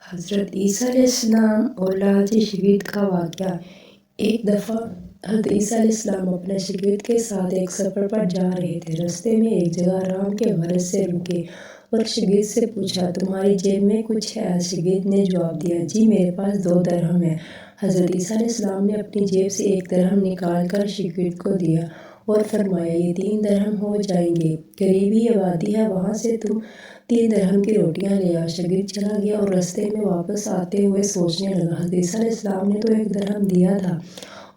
حضرت عیسیٰ علیہ السلام اور لالچی شاگرد کا واقعہ۔ ایک دفعہ حضرت عیسیٰ علیہ السلام اپنے شاگرد کے ساتھ ایک سفر پر جا رہے تھے۔ راستے میں ایک جگہ رام کے غرض سے رکے اور شاگرد سے پوچھا، تمہاری جیب میں کچھ ہے؟ شاگرد نے جواب دیا، جی میرے پاس 2 درہم ہیں۔ حضرت عیسیٰ علیہ السلام نے اپنی جیب سے 1 درہم نکال کر شاگرد کو دیا اور فرمایا، یہ 3 درہم ہو جائیں گے، قریب ہی آبادی ہے، وہاں سے تم 3 درہم کی روٹیاں لے آؤ۔ شاگرد چلا گیا اور راستے میں واپس آتے ہوئے سوچنے لگا، حضرت عیسیٰ علیہ السلام نے تو 1 درہم دیا تھا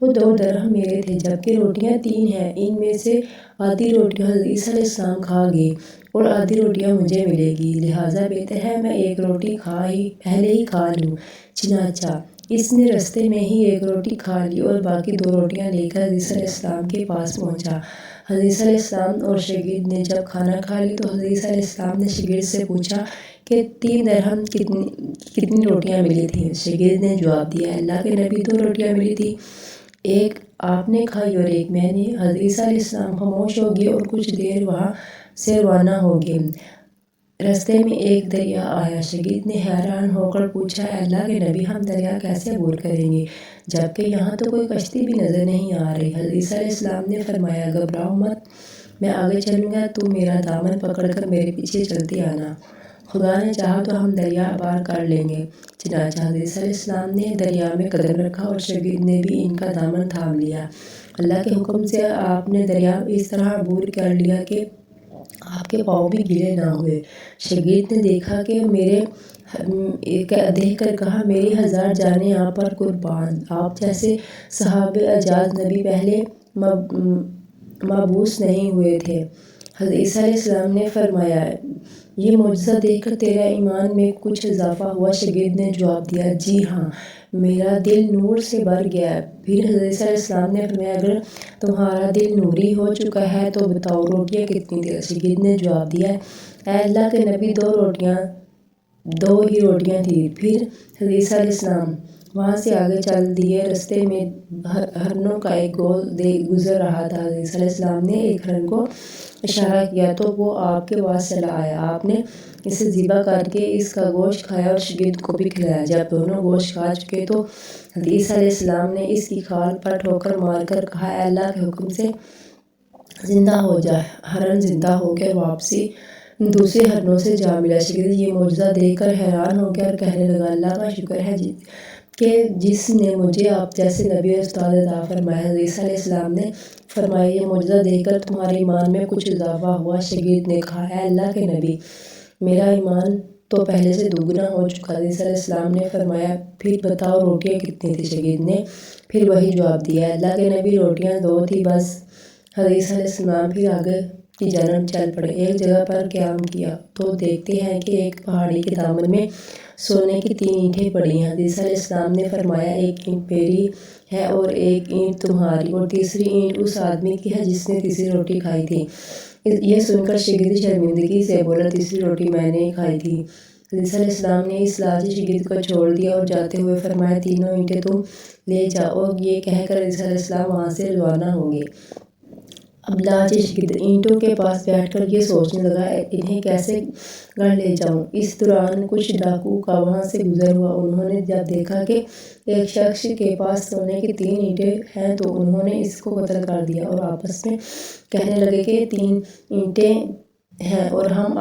اور 2 درہم میرے تھے، جبکہ روٹیاں 3 ہیں، ان میں سے آدھی روٹیاں حضرت عیسیٰ علیہ السلام کھا گئے اور آدھی روٹیاں مجھے ملیں گی، لہٰذا بہتر ہے میں 1 روٹی پہلے ہی کھا لوں۔ چنانچہ اس نے راستے میں ہی 1 روٹی کھا لی اور باقی 2 روٹیاں لے کر حضرت عیسیٰ علیہ السلام کے پاس پہنچا۔ حضرت عیسیٰ علیہ السلام اور شاگرد نے جب کھانا کھا لیا تو حضرت عیسیٰ علیہ السلام نے شاگرد سے پوچھا کہ 3 درہم کتنی روٹیاں ملی تھیں؟ شاگرد نے جواب دیا، اللہ کے نبی 2 روٹیاں ملی تھیں، ایک آپ نے کھائی اور ایک میں نے۔ حضرت عیسیٰ علیہ السلام خاموش ہو گئے اور کچھ دیر وہاں سے روانہ ہو گئے۔ راستے میں ایک دریا آیا۔ شاگرد نے حیران ہو کر پوچھا، اے اللہ کے نبی، ہم دریا کیسے عبور کریں گے جبکہ یہاں تو کوئی کشتی بھی نظر نہیں آ رہی؟ حضرت عیسیٰ علیہ السلام نے فرمایا، گھبراؤ مت، میں آگے چلوں گا، تم میرا دامن پکڑ کر میرے پیچھے چلتے آنا، خدا نے چاہا تو ہم دریا پار کر لیں گے۔ چنانچہ حضرت عیسیٰ علیہ السلام نے دریا میں قدم رکھا اور شاگرد نے بھی ان کا دامن تھام لیا۔ اللہ کے حکم سے آپ نے دریا اس طرح عبور کر لیا کہ آپ کے پاؤں بھی گیلے نہ ہوئے۔ شاگرد نے دیکھ کر کہا، میری 1000 جانیں آپ پر قربان، آپ جیسے صاحب اعجاز نبی پہلے مبعوث نہیں ہوئے تھے۔ حضرت عیسیٰ علیہ السلام نے فرمایا، یہ معجزہ دیکھ کر تیرے ایمان میں کچھ اضافہ ہوا؟ شاگرد نے جواب دیا، جی ہاں، میرا دل نور سے بھر گیا۔ پھر حضرت عیسیٰ علیہ السلام نے فرمایا، اگر تمہارا دل نوری ہو چکا ہے تو بتاؤ روٹیاں کتنی تھیں؟ شاگرد نے جواب دیا، اے اللہ کے نبی، 2 ہی روٹیاں تھیں۔ پھر حضرت عیسیٰ علیہ السلام وہاں سے آگے چل دیے۔ راستے میں ہرنوں کا ایک گول گزر رہا تھا۔ حضرت عیسیٰ علیہ السلام نے ایک ہرن کو اشارہ کیا تو وہ آپ کے پاس چلا آیا۔ آپ نے اسے ذبح کر کے اس کا گوشت کھایا اور شاگرد کو بھی کھلایا۔ جب دونوں گوشت کھا چکے تو حضرت عیسیٰ علیہ السلام نے اس کی کھال پر ٹھوکر مار کر کہا، اے اللہ کے حکم سے زندہ ہو جا۔ ہرن زندہ ہو کر واپسی دوسرے ہرنوں سے جا ملا۔ شاگرد یہ معجزہ دیکھ کر حیران ہو گیا اور کہنے لگا، اللہ کا شکر ہے کہ جس نے مجھے آپ جیسے نبی اور استاد عطا فرمایا۔ حضرت عیسیٰ علیہ السلام نے فرمایا، یہ معجزہ دیکھ کر تمہارے ایمان میں کچھ اضافہ ہوا؟ شاگرد نے کہا، اے اللہ کے نبی، میرا ایمان تو پہلے سے دوگنا ہو چکا۔ حضرت عیسیٰ علیہ السلام نے فرمایا، پھر بتاؤ روٹیاں کتنی تھیں؟ شاگرد نے پھر وہی جواب دیا، اے اللہ کے نبی، روٹیاں 2 تھیں بس۔ حضرت عیسیٰ علیہ السلام پھر آگے کی جانب چل پڑے۔ ایک جگہ پر قیام کیا تو دیکھتے ہیں کہ ایک پہاڑی کے دامن میں سونے کی 3 اینٹیں پڑی ہیں۔ حضرت عیسیٰ علیہ السلام نے فرمایا، ایک اینٹ میری ہے اور ایک اینٹ تمہاری اور تیسری اینٹ اس آدمی کی ہے جس نے تیسری روٹی کھائی تھی۔ یہ سن کر شاگرد شرمندگی سے بولا، تیسری روٹی میں نے کھائی تھی۔ حضرت عیسیٰ علیہ السلام نے اس لالچی شاگرد کو چھوڑ دیا اور جاتے ہوئے فرمایا، تینوں اینٹیں تم لے جاؤ۔ اور یہ کہہ کر حضرت عیسیٰ علیہ السلام وہاں سے روانہ ہو گئے۔ اب لالچی شاگرد اینٹوں کے پاس بیٹھ کر یہ سوچنے لگا، انہیں کیسے گھر لے جاؤں؟ اس دوران کچھ ڈاکو کا وہاں سے گزر ہوا۔ انہوں نے جب دیکھا کہ ایک شخص کے پاس سونے کی 3 اینٹیں ہیں تو انہوں نے اس کو قتل کر دیا اور آپس میں کہنے لگے کہ 3 اینٹیں ہیں اور ہم